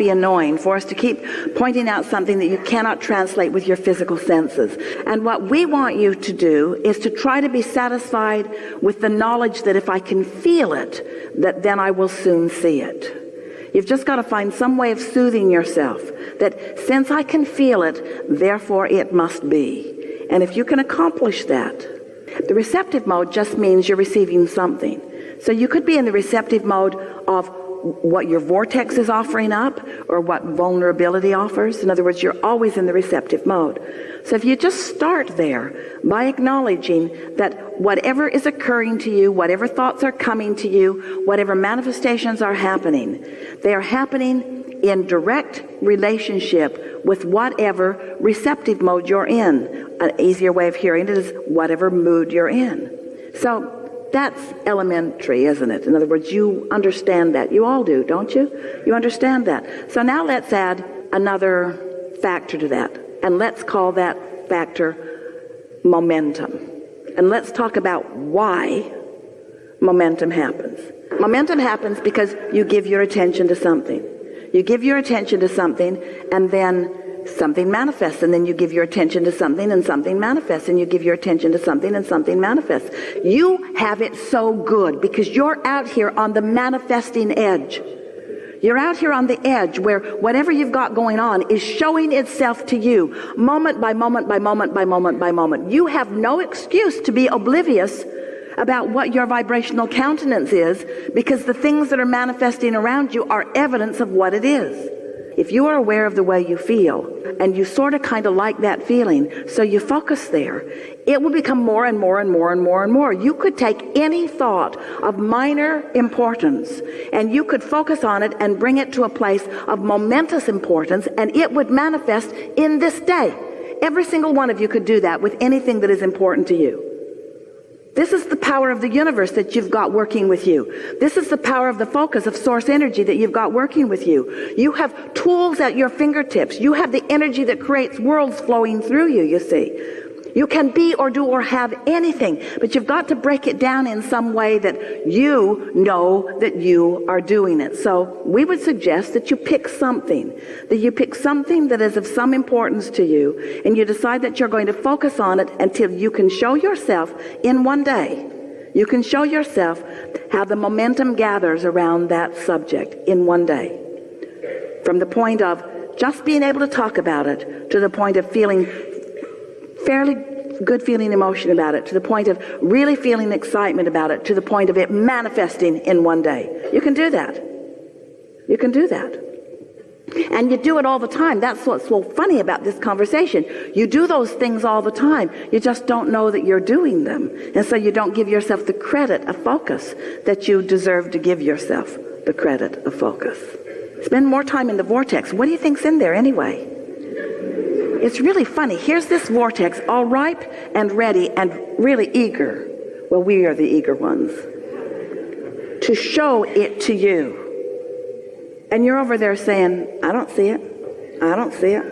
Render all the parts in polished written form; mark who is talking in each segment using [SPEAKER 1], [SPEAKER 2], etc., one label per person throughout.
[SPEAKER 1] be annoying, for us to keep pointing out something that you cannot translate with your physical senses. And what we want you to do is to try to be satisfied with the knowledge that if I can feel it, that then I will soon see it. You've just got to find some way of soothing yourself, that since I can feel it, therefore it must be. And if you can accomplish that, the receptive mode just means you're receiving something. So you could be in the receptive mode of what your vortex is offering up or what vulnerability offers. In other words, you're always in the receptive mode. So if you just start there by acknowledging that whatever is occurring to you, whatever thoughts are coming to you, whatever manifestations are happening, they are happening in direct relationship with whatever receptive mode you're in. An easier way of hearing it is whatever mood you're in. So that's elementary, isn't it? In other words, you understand that. You all do, don't you? You understand that. So now let's add another factor to that. And let's call that factor momentum. And let's talk about why momentum happens. Momentum happens because you give your attention to something. You give your attention to something, and then something manifests, and then you give your attention to something and something manifests, and you give your attention to something and something manifests. You have it so good because you're out here on the manifesting edge. You're out here on the edge where whatever you've got going on is showing itself to you moment by moment by moment by moment by moment. You have no excuse to be oblivious about what your vibrational countenance is, because the things that are manifesting around you are evidence of what it is. If you are aware of the way you feel, and you sort of kind of like that feeling, so you focus there, it will become more and more and more and more and more. You could take any thought of minor importance, and you could focus on it and bring it to a place of momentous importance, and it would manifest in this day. Every single one of you could do that with anything that is important to you. This is the power of the universe that you've got working with you. This is the power of the focus of source energy that you've got working with you. You have tools at your fingertips. You have the energy that creates worlds flowing through you, you see. You can be or do or have anything, but you've got to break it down in some way that you know that you are doing it. So we would suggest that you pick something, that is of some importance to you, and you decide that you're going to focus on it until you can show yourself in one day. You can show yourself how the momentum gathers around that subject in one day. From the point of just being able to talk about it to the point of feeling fairly good feeling emotion about it, to the point of really feeling excitement about it, to the point of it manifesting in one day. You can do that. You can do that. And you do it all the time. That's what's so funny about this conversation. You do those things all the time. You just don't know that you're doing them. And so you don't give yourself the credit of focus that you deserve to give yourself the credit of focus. Spend more time in the vortex. What do you think's in there anyway? It's really funny. Here's this vortex, all ripe and ready and really eager. Well, we are the eager ones. To show it to you. And you're over there saying, I don't see it. I don't see it.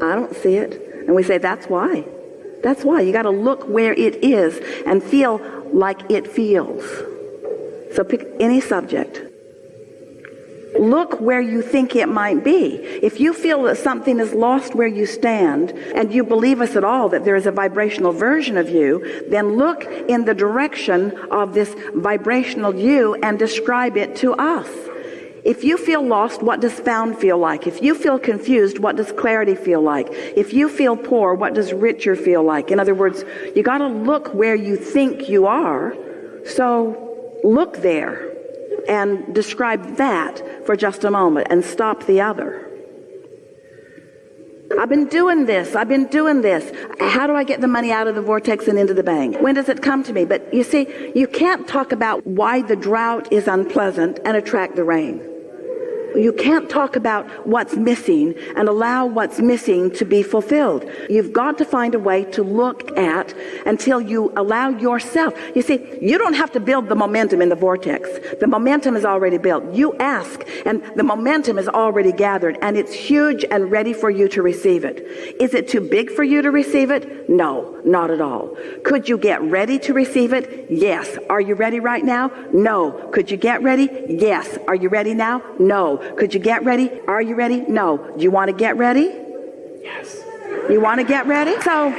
[SPEAKER 1] I don't see it. And we say, that's why. That's why. You got to look where it is and feel like it feels. So pick any subject. Look where you think it might be. If you feel that something is lost where you stand, and you believe us at all that there is a vibrational version of you, then look in the direction of this vibrational you and describe it to us. If you feel lost, what does found feel like? If you feel confused, what does clarity feel like? If you feel poor, what does richer feel like? In other words, you got to look where you think you are. So look there and describe that for just a moment and stop the other. I've been doing this. How do I get the money out of the vortex and into the bank? When does it come to me? But you see, you can't talk about why the drought is unpleasant and attract the rain. You can't talk about what's missing and allow what's missing to be fulfilled. You've got to find a way to look at until you allow yourself. You see, you don't have to build the momentum in the vortex. The momentum is already built. You ask, and the momentum is already gathered, and it's huge and ready for you to receive it. Is it too big for you to receive it? No, not at all. Could you get ready to receive it? Yes. Are you ready right now? No. Could you get ready? Yes. Are you ready now? No. Could you get ready? Are you ready? No. Do you want to get ready?
[SPEAKER 2] Yes.
[SPEAKER 1] You want to get ready? So,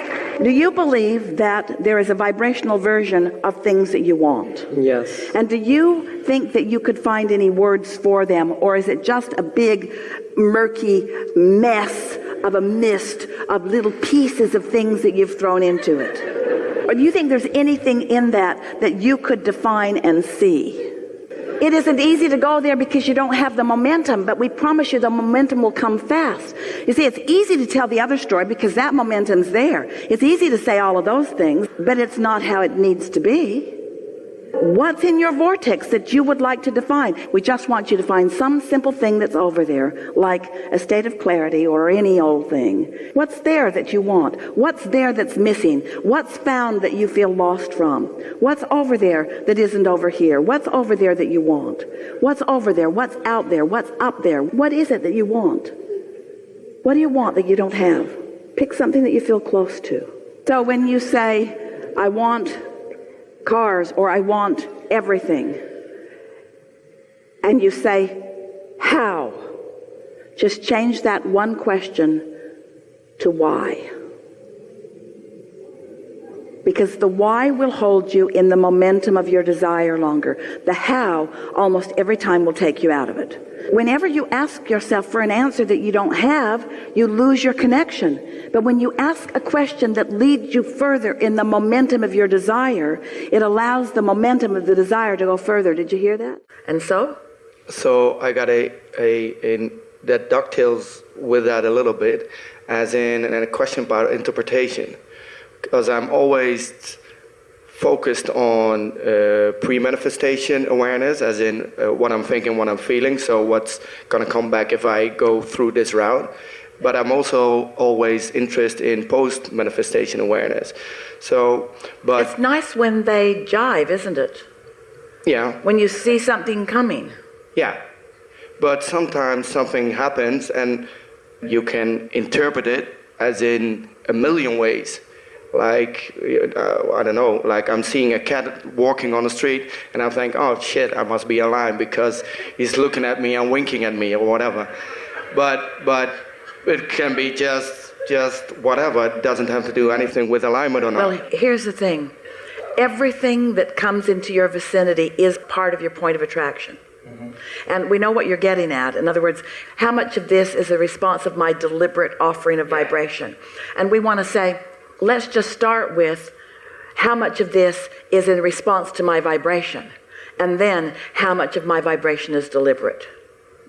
[SPEAKER 1] do you believe that there is a vibrational version of things that you want?
[SPEAKER 2] Yes.
[SPEAKER 1] And do you think that you could find any words for them, or is it just a big, murky mess of a mist of little pieces of things that you've thrown into it? Or do you think there's anything in that you could define and see? It isn't easy to go there because you don't have the momentum, but we promise you the momentum will come fast. You see, it's easy to tell the other story because that momentum's there. It's easy to say all of those things, but it's not how it needs to be. What's in your vortex that you would like to define? We just want you to find some simple thing that's over there, like a state of clarity or any old thing. What's there that you want? What's there that's missing? What's found that you feel lost from? What's over there that isn't over here? What's over there that you want? What's over there? What's out there? What's up there? What is it that you want? What do you want that you don't have? Pick something that you feel close to. So when you say, I want cars, or I want everything, and you say, how? Just change that one question to why. Because the why will hold you in the momentum of your desire longer. The how, almost every time, will take you out of it. Whenever you ask yourself for an answer that you don't have, you lose your connection. But when you ask a question that leads you further in the momentum of your desire, it allows the momentum of the desire to go further. Did you hear that? And so?
[SPEAKER 2] So I got that dovetails with that a little bit, as in a question about interpretation. Because I'm always focused on pre-manifestation awareness, as in what I'm thinking, what I'm feeling, so what's going to come back if I go through this route. But I'm also always interested in post-manifestation awareness. But
[SPEAKER 1] it's nice when they jive, isn't it?
[SPEAKER 2] Yeah.
[SPEAKER 1] When you see something coming.
[SPEAKER 2] Yeah. But sometimes something happens and you can interpret it as in a million ways. Like, I don't know, like I'm seeing a cat walking on the street and I think, oh shit, I must be aligned because he's looking at me and winking at me or whatever. But it can be just whatever. It doesn't have to do anything with alignment or not.
[SPEAKER 1] Well, here's the thing. Everything that comes into your vicinity is part of your point of attraction. Mm-hmm. And we know what you're getting at. In other words, how much of this is a response of my deliberate offering of vibration? And we want to say, let's just start with how much of this is in response to my vibration, and then how much of my vibration is deliberate.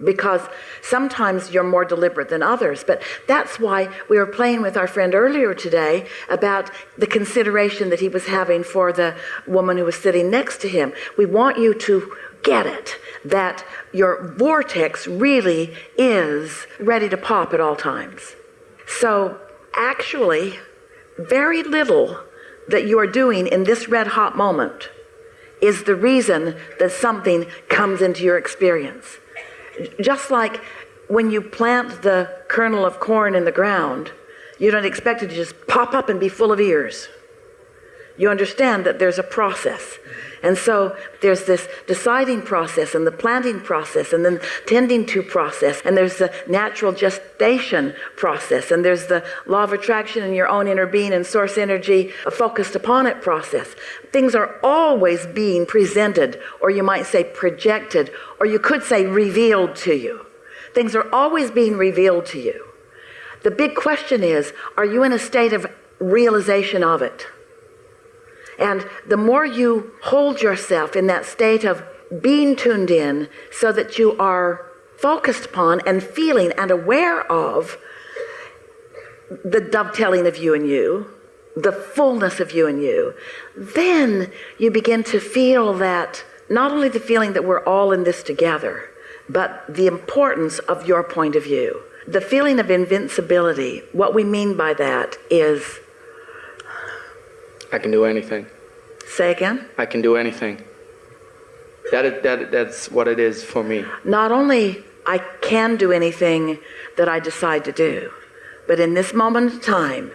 [SPEAKER 1] Because sometimes you're more deliberate than others, but that's why we were playing with our friend earlier today about the consideration that he was having for the woman who was sitting next to him. We want you to get it, that your vortex really is ready to pop at all times. So actually, very little that you are doing in this red hot moment is the reason that something comes into your experience. Just like when you plant the kernel of corn in the ground, you don't expect it to just pop up and be full of ears. You understand that there's a process. And so there's this deciding process and the planting process and then tending to process, and there's the natural gestation process, and there's the law of attraction in your own inner being and source energy focused upon it process. Things are always being presented, or you might say projected, or you could say revealed to you. Things are always being revealed to you. The big question is, are you in a state of realization of it? And the more you hold yourself in that state of being tuned in so that you are focused upon and feeling and aware of the dovetailing of you and you, the fullness of you and you, then you begin to feel that, not only the feeling that we're all in this together, but the importance of your point of view. The feeling of invincibility, what we mean by that is
[SPEAKER 2] I can do anything.
[SPEAKER 1] Say again?
[SPEAKER 2] I can do anything. That's what it is for me.
[SPEAKER 1] Not only I can do anything that I decide to do, but in this moment of time,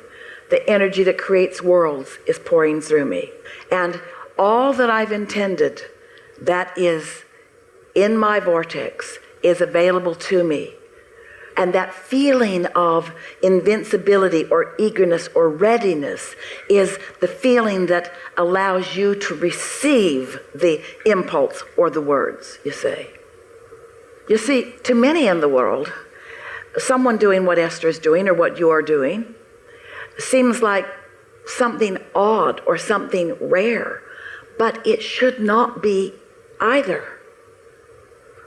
[SPEAKER 1] the energy that creates worlds is pouring through me. And all that I've intended that is in my vortex is available to me. And that feeling of invincibility or eagerness or readiness is the feeling that allows you to receive the impulse or the words, you say. You see, to many in the world, someone doing what Esther is doing or what you're doing seems like something odd or something rare, but it should not be either.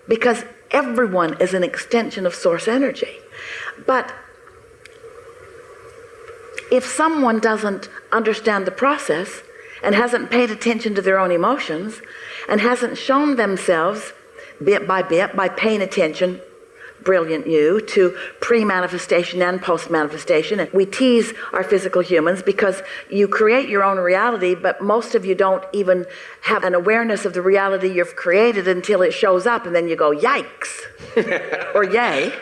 [SPEAKER 1] Because everyone is an extension of source energy. But if someone doesn't understand the process and hasn't paid attention to their own emotions and hasn't shown themselves bit by paying attention, brilliant you, to pre-manifestation and post-manifestation. We tease our physical humans because you create your own reality, but most of you don't even have an awareness of the reality you've created until it shows up, and then you go, yikes, or yay.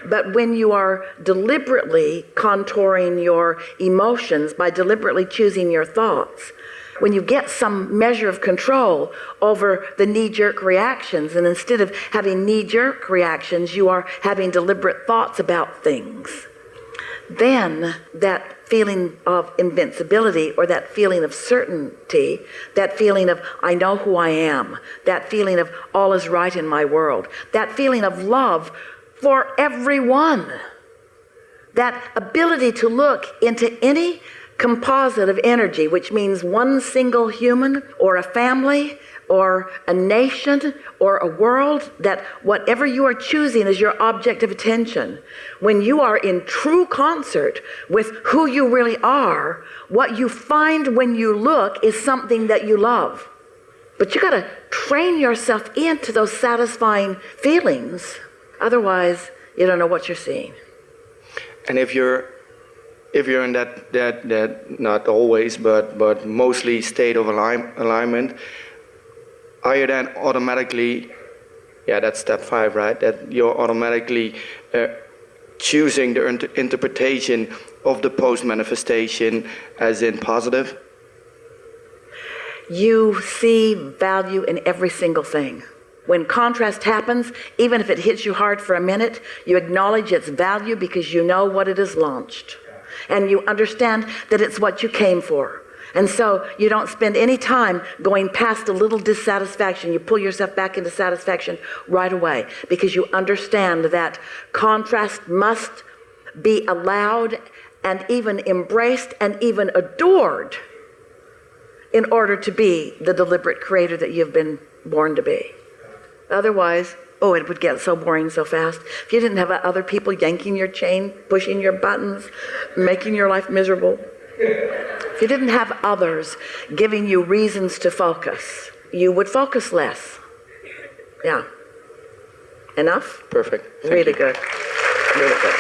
[SPEAKER 1] But when you are deliberately contouring your emotions by deliberately choosing your thoughts, when you get some measure of control over the knee-jerk reactions, and instead of having knee-jerk reactions, you are having deliberate thoughts about things, then that feeling of invincibility or that feeling of certainty, that feeling of I know who I am, that feeling of all is right in my world, that feeling of love for everyone, that ability to look into any composite of energy, which means one single human or a family or a nation or a world, that whatever you are choosing as your object of attention, when you are in true concert with who you really are, what you find when you look is something that you love. But you got to train yourself into those satisfying feelings. Otherwise, you don't know what you're seeing.
[SPEAKER 2] And if you're in that not always, but mostly state of alignment, are you then automatically, that's step 5, right? That you're automatically choosing the interpretation of the post-manifestation as in positive?
[SPEAKER 1] You see value in every single thing. When contrast happens, even if it hits you hard for a minute, you acknowledge its value because you know what it has launched. And you understand that it's what you came for. And so you don't spend any time going past a little dissatisfaction. You pull yourself back into satisfaction right away because you understand that contrast must be allowed and even embraced and even adored in order to be the deliberate creator that you've been born to be. Otherwise, it would get so boring so fast. If you didn't have other people yanking your chain, pushing your buttons, making your life miserable, if you didn't have others giving you reasons to focus, you would focus less. Yeah. Enough?
[SPEAKER 2] Perfect. Thank
[SPEAKER 1] Really
[SPEAKER 2] you.
[SPEAKER 1] good. Really good.